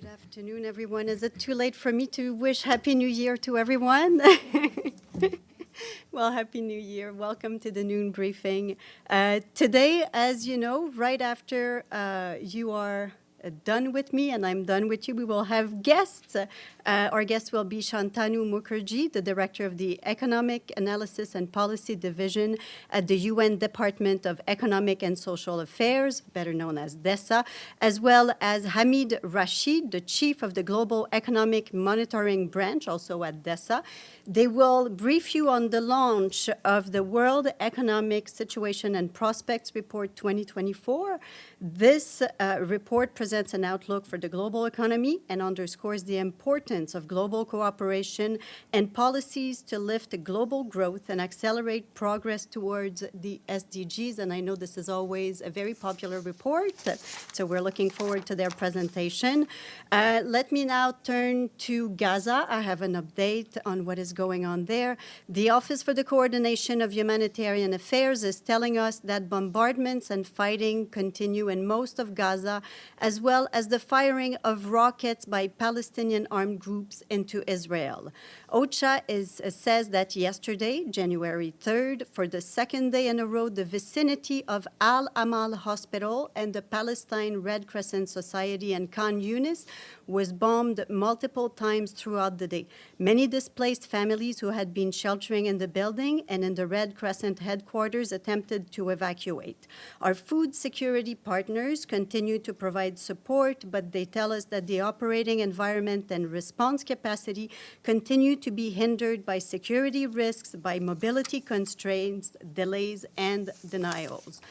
Good afternoon, everyone. Is it too late for me to wish Happy New Year to everyone? Well, Happy New Year. Welcome to the noon briefing. Today, as you know, right after you are done with me and I'm done with you, we will have guests. Our guest will be Shantanu Mukherjee, the Director of the Economic Analysis and Policy Division at the UN Department of Economic and Social Affairs, better known as DESA, as well as Hamid Rashid, the Chief of the Global Economic Monitoring Branch, also at DESA. They will brief you on the launch of the World Economic Situation and Prospects Report 2024. This report presents an outlook for the global economy and underscores the importance of global cooperation and policies to lift global growth and accelerate progress towards the SDGs. And I know this is always a very popular report, so we're looking forward to their presentation. Let me now turn to Gaza. I have an update on what is going on there. The Office for the Coordination of Humanitarian Affairs is telling us that bombardments and fighting continue in most of Gaza, as well as the firing of rockets by Palestinian armed groups into Israel. OCHA says that yesterday, January 3rd, for the second day in a row, the vicinity of Amal Hospital and the Palestine Red Crescent Society and Khan Younis was bombed multiple times throughout the day. Many displaced families who had been sheltering in the building and in the Red Crescent headquarters attempted to evacuate. Our food security partners continue to provide support, but they tell us that the operating environment and response capacity continue to be hindered by security risks, by mobility constraints, delays, and denials.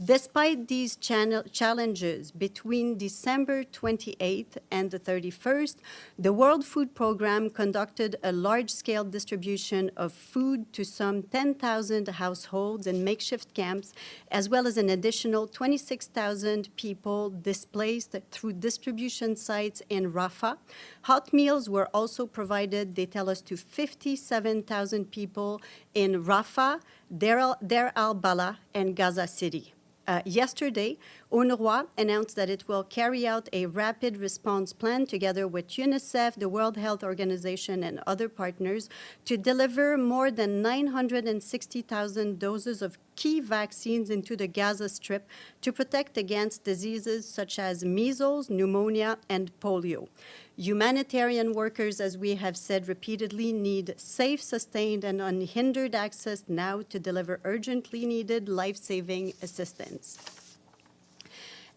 Despite these challenges, between December 28th and the 31st, the World Food Programme conducted a large-scale distribution of food to some 10,000 households in makeshift camps, as well as an additional 26,000 people displaced through distribution sites in Rafah. Hot meals were also provided, they tell us, to 57,000 people in Rafah, Deir al-Balah, and Gaza City. Yesterday, UNRWA announced that it will carry out a rapid response plan together with UNICEF, the World Health Organization, and other partners to deliver more than 960,000 doses of key vaccines into the Gaza Strip to protect against diseases such as measles, pneumonia, and polio. Humanitarian workers, as we have said repeatedly, need safe, sustained, and unhindered access now to deliver urgently needed life-saving assistance.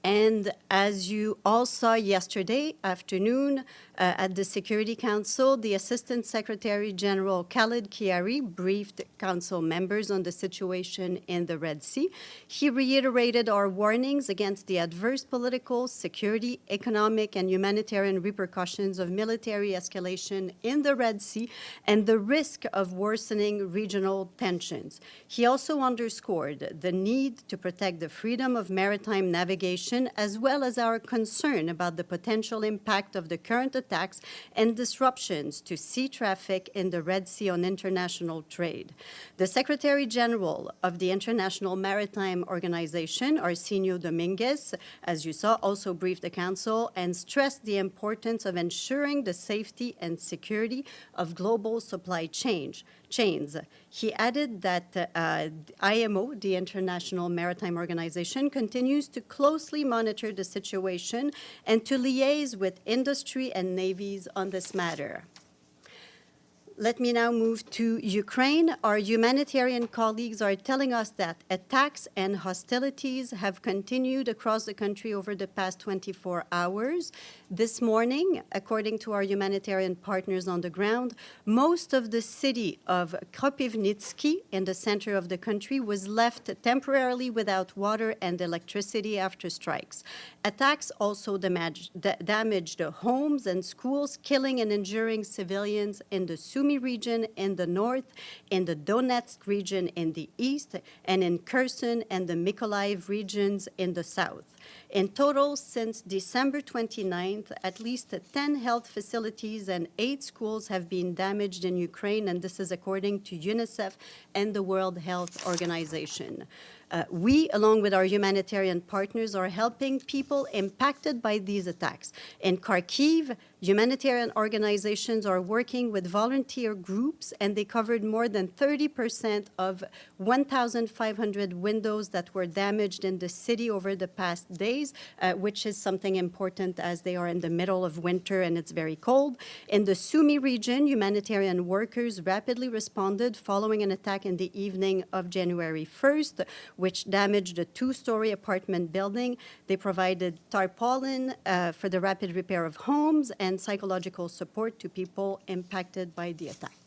And as you all saw yesterday afternoon at the Security Council, the Assistant Secretary General Khalid Kiari briefed Council members on the situation in the Red Sea. He reiterated our warnings against the adverse political, security, economic, and humanitarian repercussions of military escalation in the Red Sea and the risk of worsening regional tensions. He also underscored the need to protect the freedom of maritime navigation, as well as our concern about the potential impact of the current attacks and disruptions to sea traffic in the Red Sea on international trade. The Secretary General of the International Maritime Organization, Arsenio Dominguez, as you saw, also briefed the Council and stressed the importance of ensuring the safety and security of global supply chains. He added that IMO, the International Maritime Organization, continues to closely monitor the situation and to liaise with industry and navies on this matter. Let me now move to Ukraine. Our humanitarian colleagues are telling us that attacks and hostilities have continued across the country over the past 24 hours. This morning, according to our humanitarian partners on the ground, most of the city of Kropivnitsky in the center of the country was left temporarily without water and electricity after strikes. Attacks also damaged homes and schools, killing and injuring civilians in the Sumy region in the north, in the Donetsk region in the east, and in Kherson and the Mykolaiv regions in the south. In total, since December 29th, at least 10 health facilities and 8 schools have been damaged in Ukraine, and this is according to UNICEF and the World Health Organization. We, along with our humanitarian partners, are helping people impacted by these attacks. In Kharkiv, humanitarian organizations are working with volunteer groups, and they covered more than 30% of 1,500 windows that were damaged in the city over the past days, which is something important as they are in the middle of winter and it's very cold. In the Sumy region, humanitarian workers rapidly responded following an attack in the evening of January 1st, which damaged a 2-story apartment building. They provided tarpaulin for the rapid repair of homes and psychological support to people impacted by the attack.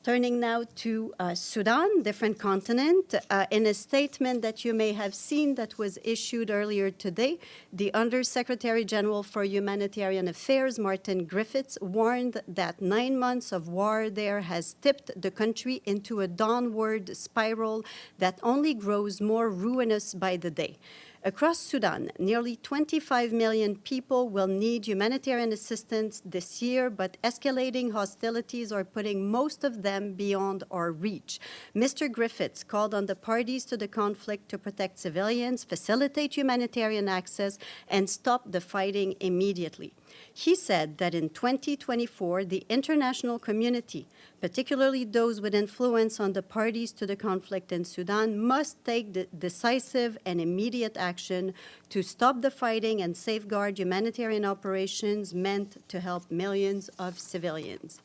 Turning now to Sudan, different continent. In a statement that you may have seen that was issued earlier today, the Undersecretary General for Humanitarian Affairs, Martin Griffiths, warned that 9 months of war there has tipped the country into a downward spiral that only grows more ruinous by the day. Across Sudan, nearly 25 million people will need humanitarian assistance this year, but escalating hostilities are putting most of them beyond our reach. Mr. Griffiths called on the parties to the conflict to protect civilians, facilitate humanitarian access, and stop the fighting immediately. He said that in 2024, the international community, particularly those with influence on the parties to the conflict in Sudan, must take decisive and immediate action to stop the fighting and safeguard humanitarian operations meant to help millions of civilians.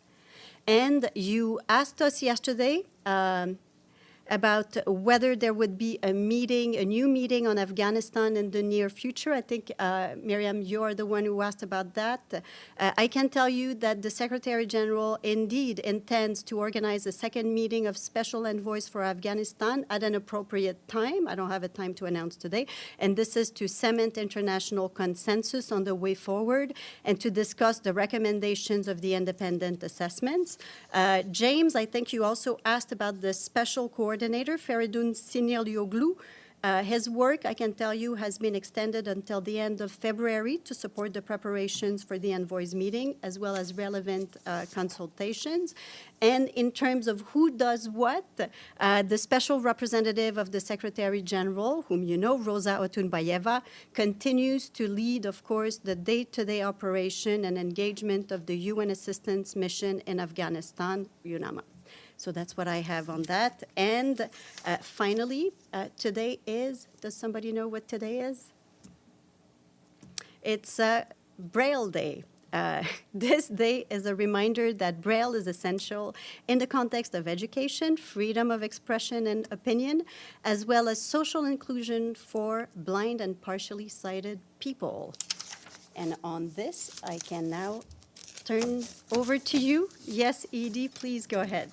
And you asked us yesterday about whether there would be a new meeting on Afghanistan in the near future. I think, Miriam, you're the one who asked about that. I can tell you that the Secretary General indeed intends to organize a second meeting of Special Envoys for Afghanistan at an appropriate time. I don't have a time to announce today. And this is to cement international consensus on the way forward and to discuss the recommendations of the independent assessments. James, I think you also asked about the special coordinator, Feridun Sinirlioglu. His work, I can tell you, has been extended until the end of February to support the preparations for the envoys meeting, as well as relevant consultations. And in terms of who does what, the special representative of the Secretary General, whom you know, Rosa Otunbayeva, continues to lead, of course, the day-to-day operation and engagement of the UN assistance mission in Afghanistan, UNAMA. So that's what I have on that. And finally, today is, does somebody know what today is? It's BRAILLE Day. This day is a reminder that BRAILLE is essential in the context of education, freedom of expression and opinion, as well as social inclusion for blind and partially sighted people. And on this, I can now turn over to you. Yes, Edie, please go ahead.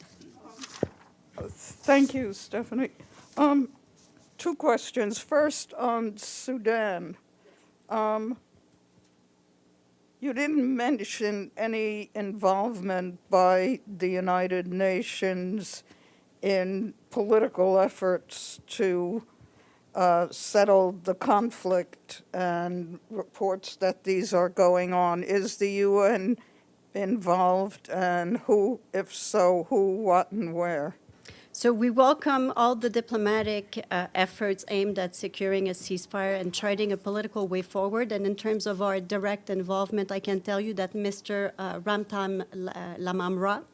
Thank you, Stephanie. 2 questions. First, on Sudan. You didn't mention any involvement by the United Nations in political efforts to settle the conflict and reports that these are going on. Is the UN involved, and who, if so, who, what, and where? So we welcome all the diplomatic efforts aimed at securing a ceasefire and charting a political way forward. And in terms of our direct involvement, I can tell you that Mr. Ramtam Lamamra,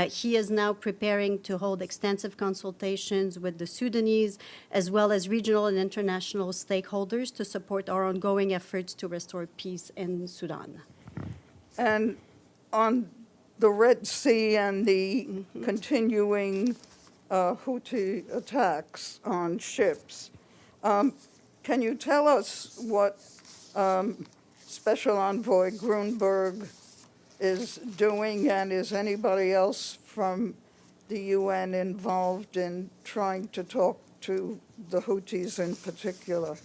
he is now preparing to hold extensive consultations with the Sudanese, as well as regional and international stakeholders to support our ongoing efforts to restore peace in Sudan. And on the Red Sea and the continuing Houthi attacks on ships. Can you tell us what Special Envoy Grunberg is doing, and is anybody else from the UN involved in trying to talk to the Houthis in particular?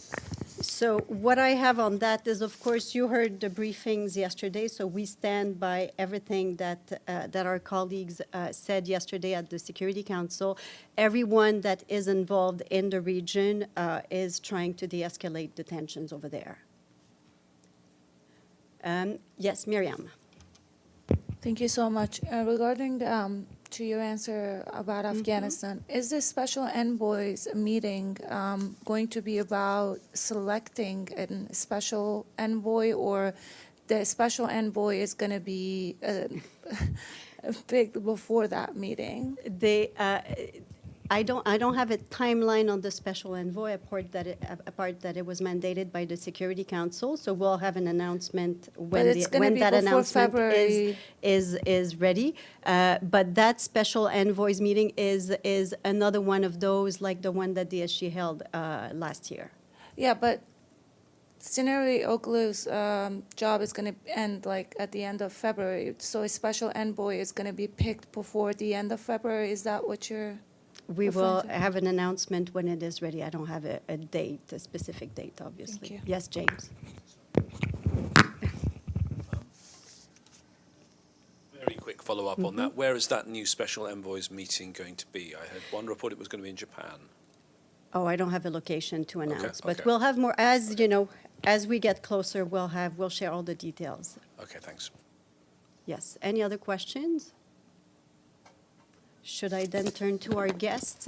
So what I have on that is, of course, you heard the briefings yesterday, so we stand by everything that our colleagues said yesterday at the Security Council. Everyone that is involved in the region is trying to de-escalate the tensions over there. Yes, Miriam. Thank you so much. Regarding to your answer about Afghanistan, is this special envoy's meeting going to be about selecting a special envoy, or the special envoy is going to be picked before that meeting? I don't have a timeline on the special envoy, apart that it was mandated by the Security Council. So we'll have an announcement when that announcement is ready. But that special envoys meeting is another one of those, like the one that DSG held last year. Yeah, but Senator Oglu's job is going to end like at the end of February. So a special envoy is going to be picked before the end of February. Is that what you're? We will have an announcement when it is ready. I don't have a date, a specific date, obviously. Thank you. Yes, James. Very quick follow-up on that. Where is that new special envoys meeting going to be? I heard one report it was going to be in Japan. Oh, I don't have a location to announce, but okay. we'll have more, as you know, as we get closer, we'll share all the details. Okay, thanks. Yes. Any other questions? Should I then turn to our guests?